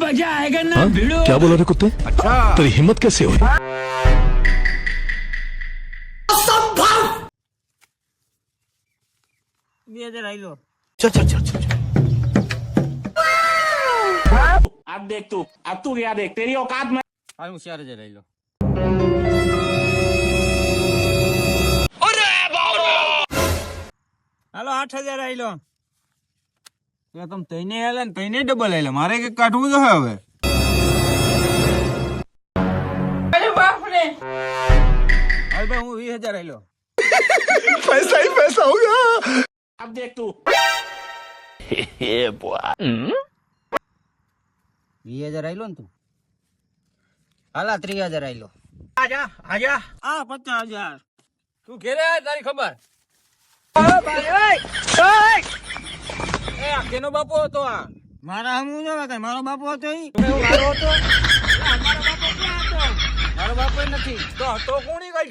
मजा आएगा ना भिड़ो। क्या बोला रे कुत्ते? अच्छा तेरी हिम्मत कैसे हुई? अब देख तू, अब तू क्या देख, तेरी औकात में। હું શિયારે જ રહી લો હાલો 8000 આઈ લો તમે તઈને હાલે ને તઈને ડબલ આઈ લો મારે કે કાઢવું જો હવે અરે બાપ રે હાલ ભાઈ હું 20000 આઈ લો पैसा ही पैसा होगा। अब देख तू। 20000 આઈ લો ને તું હાલા 3000 આઈ લો આજા આજા આ 50000 તું ઘેરે આ તારી ખબર એ આ કેનો બાપો હતો આ મારા હમુ ન કઈ મારો બાપો હતો ઈ મારો હતો મારો બાપો નથી તો કોણી ગઈ